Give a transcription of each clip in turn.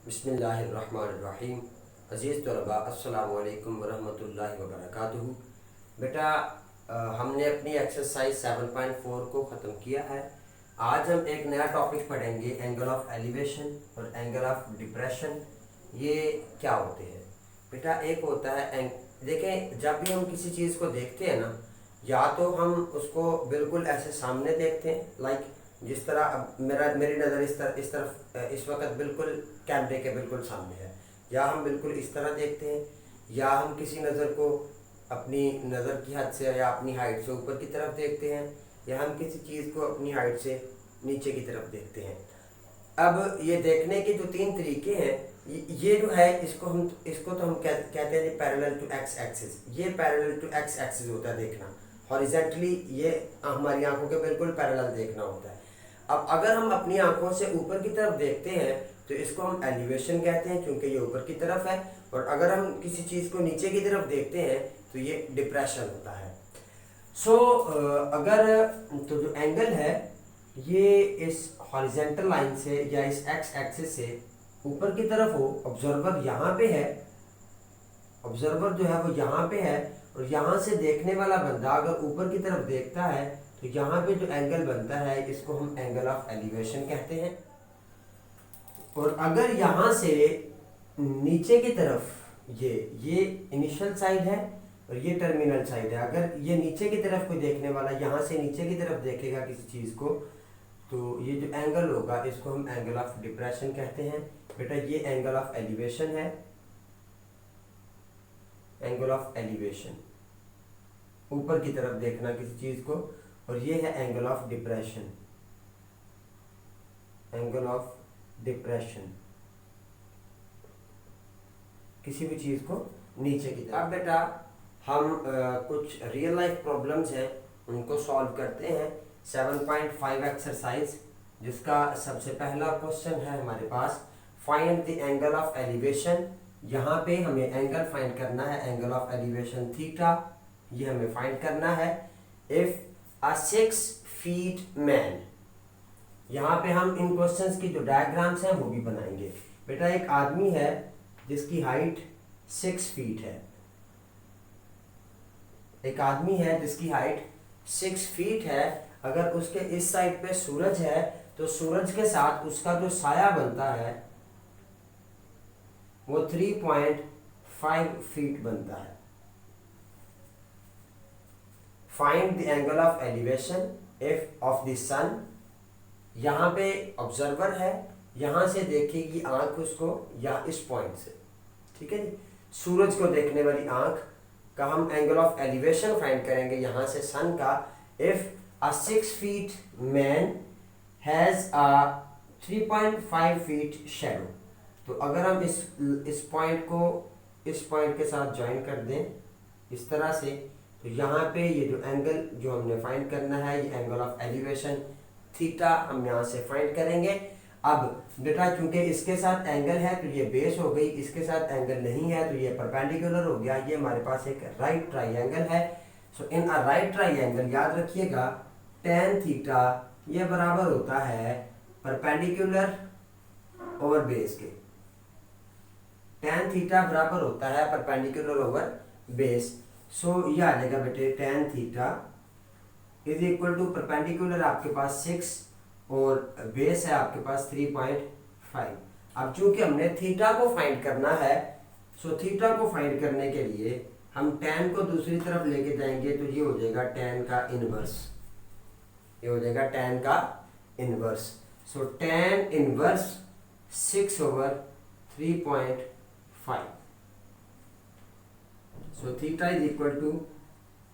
बिस्मिल्लाहिर्रहमानिर्रहीम। अज़ीज़ तलबा अस्सलामु अलैकुम वरहमतुल्लाहि वबरकातुहू। बेटा हमने अपनी एक्सरसाइज 7.4 को ख़त्म किया है। आज हम एक नया टॉपिक पढ़ेंगे, एंगल ऑफ एलिवेशन और एंगल ऑफ डिप्रेशन। ये क्या होते हैं बेटा? एक होता है देखें, जब भी हम किसी चीज़ को देखते हैं ना, या तो हम उसको बिल्कुल ऐसे सामने देखते हैं, लाइक जिस तरह अब मेरी नज़र इस तरफ इस वक्त बिल्कुल कैमरे के बिल्कुल सामने है, या हम बिल्कुल इस तरह देखते हैं, या हम किसी नज़र को अपनी नज़र की हद से या अपनी हाइट से ऊपर की तरफ देखते हैं, या हम किसी चीज़ को अपनी हाइट से नीचे की तरफ देखते हैं। अब ये देखने के जो तीन तरीके हैं, ये जो है इसको तो हम कहते हैं पैरेलल टू एक्स एक्सिस। ये पैरेलल टू एक्स एक्सिस होता है देखना, हॉरिजॉन्टली ये हमारी आंखों के बिल्कुल पैरेलल देखना होता है। अब अगर हम अपनी आंखों से ऊपर की तरफ देखते हैं तो इसको हम एलिवेशन कहते हैं, क्योंकि ये ऊपर की तरफ है। और अगर हम किसी चीज़ को नीचे की तरफ देखते हैं तो ये डिप्रेशन होता है। अगर तो जो एंगल है ये इस हॉरिजॉन्टल लाइन से या इस एक्स एक्सिस से ऊपर की तरफ हो, ऑब्जर्वर यहाँ पे है, ऑब्जर्वर जो है वो यहाँ पे है, और यहाँ से देखने वाला बंदा अगर ऊपर की तरफ देखता है तो यहाँ पे जो एंगल बनता है इसको हम एंगल ऑफ एलिवेशन कहते हैं। और अगर यहाँ से नीचे की तरफ ये इनिशियल साइड है और ये टर्मिनल साइड है, अगर ये नीचे की तरफ कोई देखने वाला यहाँ से नीचे की तरफ देखेगा किसी चीज़ को, तो ये जो एंगल होगा इसको हम एंगल ऑफ डिप्रेशन कहते हैं। बेटा ये एंगल ऑफ एलिवेशन है, एंगल ऑफ एलिवेशन ऊपर की तरफ देखना किसी चीज़ को, और ये है angle of depression, angle of depression किसी भी चीज़ को नीचे की तरफ। अब बेटा हम कुछ रियल लाइफ प्रॉब्लम्स हैं उनको सॉल्व करते हैं। 7.5 एक्सरसाइज, जिसका सबसे पहला क्वेश्चन है हमारे पास, find the angle of elevation. यहाँ पे हमें एंगल फाइंड करना है, एंगल ऑफ एलिवेशन थीटा, ये हमें फाइंड करना है। इफ अ 6 फीट मैन, यहाँ पे हम इन क्वेश्चंस की जो डायग्राम्स हैं वो भी बनाएंगे। बेटा एक आदमी है जिसकी हाइट 6 फीट है, एक आदमी है जिसकी हाइट 6 फीट है। अगर उसके इस साइड पे सूरज है तो सूरज के साथ उसका जो साया बनता है वो 3.5 फीट बनता है। Find the angle of elevation if of the sun. यहाँ पे ऑब्जर्वर है, यहाँ से देखेगी आंख उसको या इस पॉइंट से, ठीक है जी, सूरज को देखने वाली आंख का हम एंगल ऑफ एलिवेशन फाइंड करेंगे यहाँ से सन का। If a 6 feet man has a 3.5 feet shadow, तो अगर हम इस पॉइंट को इस पॉइंट के साथ ज्वाइन कर दें इस तरह से, तो यहाँ पे ये जो एंगल जो हमने फाइंड करना है ये एंगल ऑफ एलिवेशन थीटा हम यहाँ से फाइंड करेंगे। अब बेटा चूंकि इसके साथ एंगल है तो ये बेस हो गई, इसके साथ एंगल नहीं है तो ये परपेंडिकुलर हो गया। ये हमारे पास एक राइट ट्राइंगल है। सो इन अ राइट ट्राइंगल याद रखिएगा tan थीटा ये बराबर होता है परपेंडिकुलर ओवर बेस के। tan थीटा बराबर होता है परपेंडिकुलर ओवर बेस। सो ये आ जाएगा बेटे tan theta is equal to perpendicular आपके पास 6 और बेस है आपके पास 3.5। अब चूंकि हमने थीटा को फाइंड करना है, सो थीटा को फाइंड करने के लिए हम tan को दूसरी तरफ लेके जाएंगे, तो ये हो जाएगा tan का इनवर्स, ये हो जाएगा tan का inverse. So tan inverse 6 over 3.5। So theta is equal to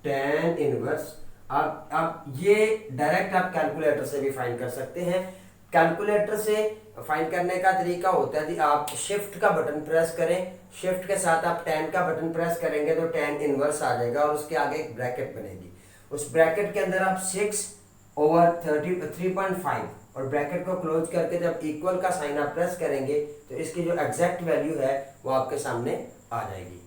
tan inverse. अब ये डायरेक्ट आप कैलकुलेटर से भी फाइंड कर सकते हैं। कैलकुलेटर से फाइंड करने का तरीका होता है कि आप शिफ्ट का बटन प्रेस करें, शिफ्ट के साथ आप tan का बटन प्रेस करेंगे तो tan इनवर्स आ जाएगा और उसके आगे एक ब्रैकेट बनेगी। उस ब्रैकेट के अंदर आप 6 over 3.5 और ब्रैकेट को क्लोज करके जब इक्वल का साइन आप प्रेस करेंगे तो इसकी जो एग्जैक्ट वैल्यू है वो आपके सामने आ जाएगी।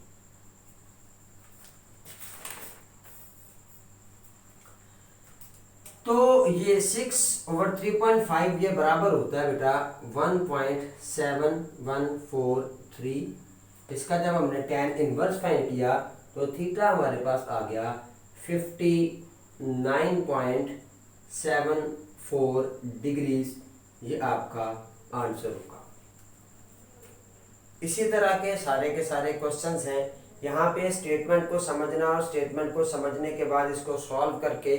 तो ये 6/3.5 ये बराबर होता है बेटा 1.7143। इसका जब हमने tan इनवर्स फाइंड किया तो थीटा हमारे पास आ गया 59.74 डिग्रीज। ये आपका आंसर होगा। इसी तरह के सारे क्वेश्चंस हैं। यहाँ पे स्टेटमेंट को समझना और स्टेटमेंट को समझने के बाद इसको सॉल्व करके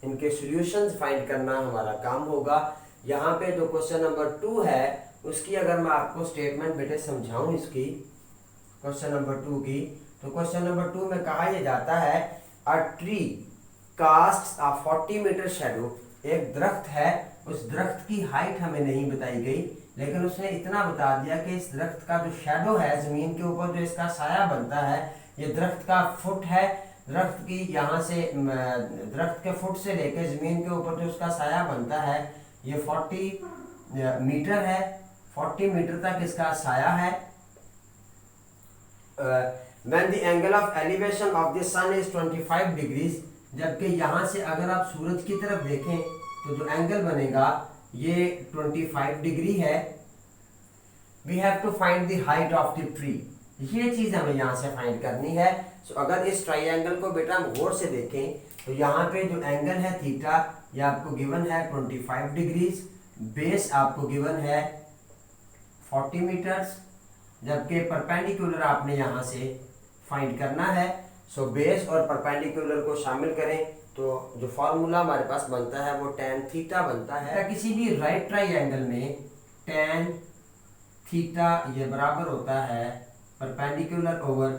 इनके सॉल्यूशंस फाइंड करना हमारा काम होगा। यहाँ पे जो क्वेश्चन नंबर 2 है उसकी अगर मैं आपको स्टेटमेंट बेटे समझाऊं इसकी क्वेश्चन नंबर 2 की, तो क्वेश्चन नंबर 2 में कहा यह जाता है a tree cast a 40 metre shadow. एक दरख्त है, उस दरख्त की हाइट हमें नहीं बताई गई, लेकिन उसने इतना बता दिया कि इस दरख्त का जो शेडो है, जमीन के ऊपर जो इसका साया बनता है, ये दरख्त का फुट है। दरख्त की यहाँ से दरख्त के फुट से लेकर जमीन के ऊपर जो उसका साया बनता है ये 40 मीटर है। 40 मीटर तक इसका साया है। when the angle of elevation of the sun is 25 degrees, जबकि यहाँ से अगर आप सूरज की तरफ देखें तो जो एंगल बनेगा ये 25 डिग्री है। we have to find the height of the tree, ये चीज हमें यहाँ से फाइंड करनी है। so, अगर इस ट्राइंगल को बेटा हम गौर से देखें तो यहाँ पे जो एंगल है थीटा ये आपको गिवन है 25 डिग्रीज, बेस आपको गिवन है 40 मीटर्स, जबकि परपेंडिकुलर आपने यहाँ से फाइंड करना है। सो बेस और परपेंडिकुलर को शामिल करें तो जो फॉर्मूला हमारे पास बनता है वो tan थीटा बनता है। किसी भी राइट ट्राइंगल में tan थीटा ये बराबर होता है perpendicular over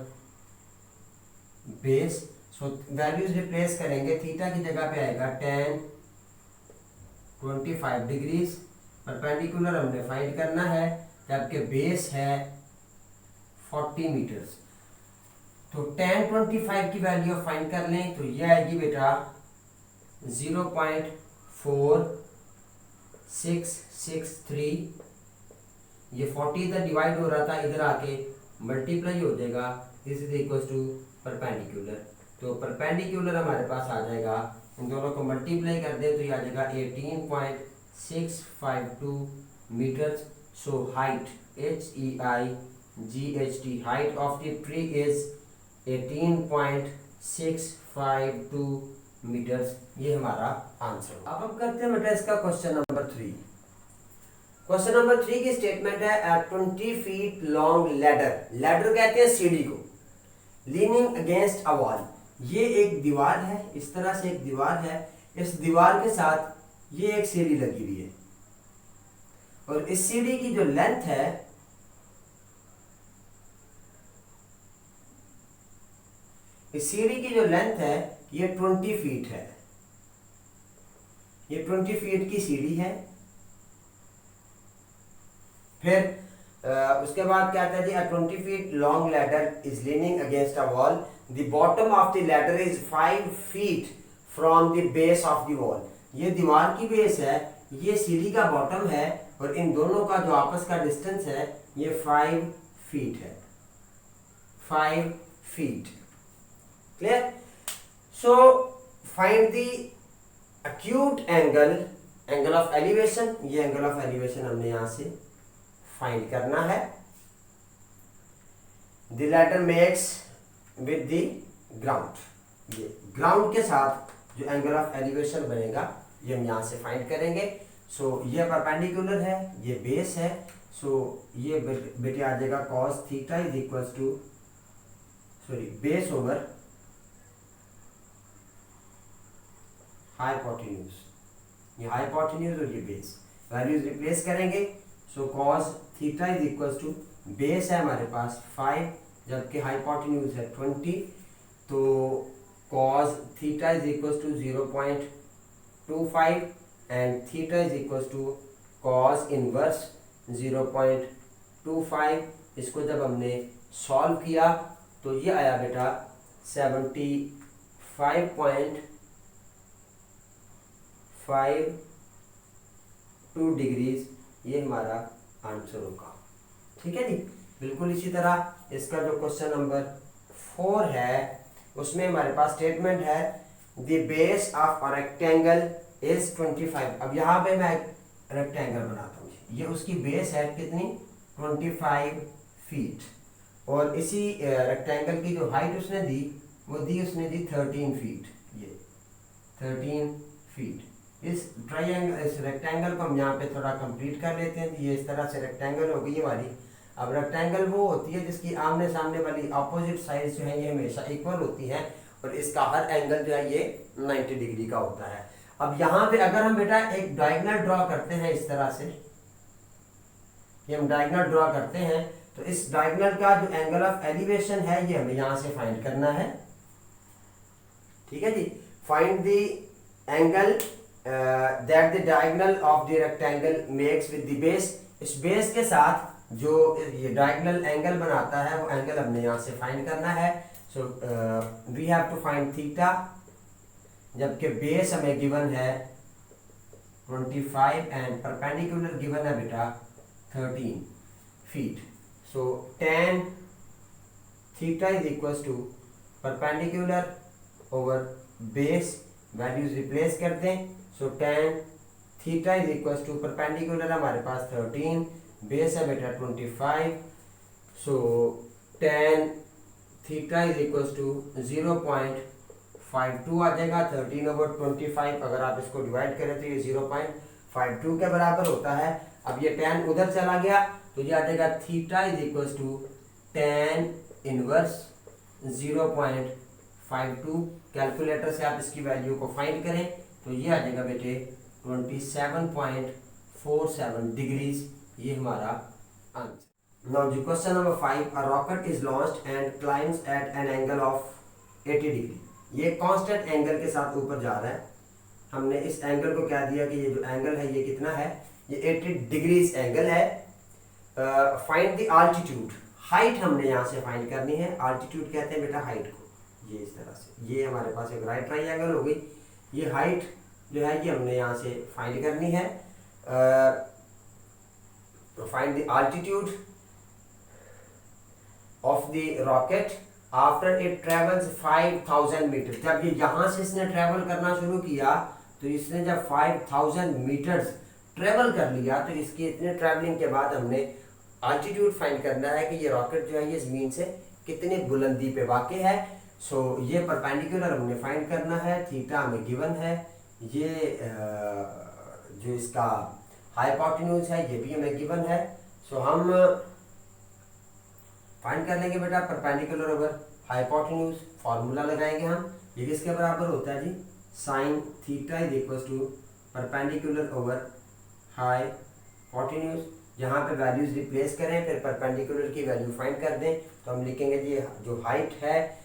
base. So values replace करेंगे, थीटा की जगह पे आएगा tan 25 डिग्रीज, परपेंडिकुलर हमने फाइंड करना है, जबकि बेस है 40 मीटर्स। तो tan 25 की वैल्यू फाइंड कर लें तो ये आएगी बेटा 0.4663। ये 40 इधर डिवाइड हो रहा था, इधर आके मल्टीप्लाई हो जाएगा, this is equal to perpendicular. तो परपेंडिकुलर हमारे पास आ जाएगा, इन दोनों को मल्टीप्लाई कर दें तो ये आ जाएगा 18.652 metres. So height HEIGHT height of the tree is 18.652 metres. ये हमारा आंसर। अब हम करते हैं बेटा इसका क्वेश्चन नंबर 3। क्वेश्चन नंबर 3 की स्टेटमेंट है 20 फीट लॉन्ग लैडर, लैडर कहते हैं सीढ़ी को, लीनिंग अगेंस्ट अ वॉल। ये एक दीवार है, इस तरह से एक दीवार है, इस दीवार के साथ ये एक सीढ़ी लगी हुई है और इस सीढ़ी की जो लेंथ है इस सीढ़ी की जो लेंथ है ये 20 फीट है। ये 20 फीट की सीढ़ी है। फिर उसके बाद क्या कहता है जी 20 feet long ladder is leaning against a wall, the bottom of the ladder is 5 feet from the base of the wall. ये दीवार की बेस है, ये सीढ़ी का बॉटम है और इन दोनों का जो आपस का डिस्टेंस है ये 5 फीट है। 5 feet clear. So find the acute angle of elevation. ये एंगल ऑफ एलिवेशन हमने यहां से फाइंड करना है। The ladder makes with the ground, ये ग्राउंड के साथ जो एंगल ऑफ एलिवेशन बनेगा ये हम यहां से फाइंड करेंगे। सो ये परपेंडिकुलर है, ये बेस है। सो ये बेटे आ जाएगा cos theta is equal to base over hypotenuse. ये हाइपोटेन्यूज और ये बेस, वैल्यूज रिप्लेस करेंगे। So cos theta is equal to base है हमारे पास 5, जबकि हाइपोटेन्यूज है 20। तो cos theta is equal to 0.25 and theta is equal to cos inverse 0.25। इसको जब हमने सॉल्व किया तो ये आया बेटा 75.52 डिग्रीज। ये हमारा आंसर होगा। ठीक है जी। बिल्कुल इसी तरह इसका जो क्वेश्चन नंबर 4 है उसमें हमारे पास स्टेटमेंट है the base of a rectangle is 25। अब यहाँ पे मैं रेक्टेंगल बनाता हूँ, ये उसकी बेस है कितनी 25 फीट, और इसी रेक्टेंगल की जो हाइट उसने दी वो उसने दी 13 फीट, ये 13 फीट। इस ट्राइंगल इस रेक्टेंगल को हम यहाँ पे थोड़ा कंप्लीट कर लेते हैं। ये इस तरह से रेक्टेंगल हो गई हमारी। अब रेक्टेंगल वो होती है जिसकी आमने सामने वाली अपोजिट साइड जो है ये हमेशा इक्वल होती है, और इसका हर एंगल जो है ये 90 डिग्री का होता है। अब यहाँ पे अगर हम बेटा एक डायगोनल ड्रॉ करते हैं इस तरह से, ये हम डायगोनल ड्रॉ करते हैं, तो इस डायगोनल का जो एंगल ऑफ एलिवेशन है ये हमें यहाँ से फाइंड करना है। ठीक है जी, find the angle that the diagonal of the rectangle makes with the base. इस बेस के साथ जो ये डायगोनल एंगल बनाता है वो एंगल हमने यहाँ से फाइंड करना है। So we have to find theta, जबकि बेस हमें गिवन है 25 एंड परपेंडिकुलर गिवन है बेटा 13 feet. So tan theta is equal to perpendicular over base, values replace कर दें। So tan theta is equal to perpendicular हमारे पास 13, बेस है बेटा 25। So tan theta is equal to 0.52 आ जाएगा। 13/25 अगर आप इसको डिवाइड करें तो ये 0.52 के बराबर होता है। अब ये tan उधर चला गया तो ये आ जाएगा theta is equal to tan inverse 0.52। Calculator से आप इसकी वैल्यू को फाइंड करें तो ये आ जाएगा बेटे 27.47 डिग्रीज, ये हमारा आंसर। नाउ जी question number 5, a rocket is launched and climbs at an angle of 80 degree. ये कांस्टेंट एंगल के साथ ऊपर जा रहा है। हमने इस एंगल को क्या दिया कि ये जो एंगल है ये कितना है, ये 80 डिग्रीज एंगल है। फाइंड द आल्टीट्यूड, हाइट हमने यहाँ से फाइंड करनी है। आल्टीट्यूड कहते हैं बेटा हाइट को, ये इस तरह से, ये हमारे पास एक राइट ट्राइंगल हो गई। ये हाइट जो है ये हमने यहाँ से फाइंड करनी है। Find the altitude of the rocket after it travels 5000 metre. जब ये यहाँ से इसने ट्रेवल करना शुरू किया तो इसने जब 5000 मीटर्स ट्रेवल कर लिया तो इसकी इतने ट्रैवलिंग के बाद हमने आल्टीट्यूड फाइंड करना है कि ये रॉकेट जो है ये ज़मीन से कितनी बुलंदी पे वाक़ है। सो ये परपेंडिकुलर हमने फाइंड करना है, थीटा हमें गिवन है। ये जो इसका हाइपोटेन्यूज है ये भी हमें गिवन है। सो हम फाइंड कर लेंगे बेटा परपेंडिकुलर ओवर हाइपोटेन्यूज, फार्मूला लगाएंगे हम। ये किसके बराबर होता है जी, sine theta is equal to perpendicular over hypotenuse. यहाँ पे वैल्यूज रिप्लेस करें, फिर परपेंडिकुलर की वैल्यू फाइंड कर दें तो हम लिखेंगे जी जो हाइट है,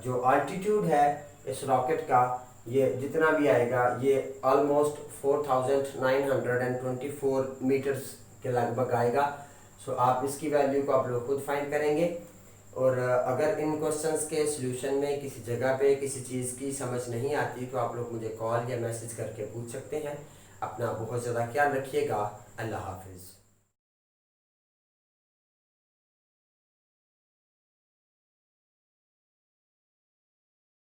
जो अल्टीट्यूड है इस रॉकेट का, ये जितना भी आएगा ये ऑलमोस्ट 4924 मीटर्स के लगभग आएगा। सो आप इसकी वैल्यू को आप लोग खुद फाइंड करेंगे। और अगर इन क्वेश्चंस के सॉल्यूशन में किसी जगह पे किसी चीज़ की समझ नहीं आती तो आप लोग मुझे कॉल या मैसेज करके पूछ सकते हैं। अपना बहुत ज़्यादा ख्याल रखिएगा। अल्लाह हाफिज़।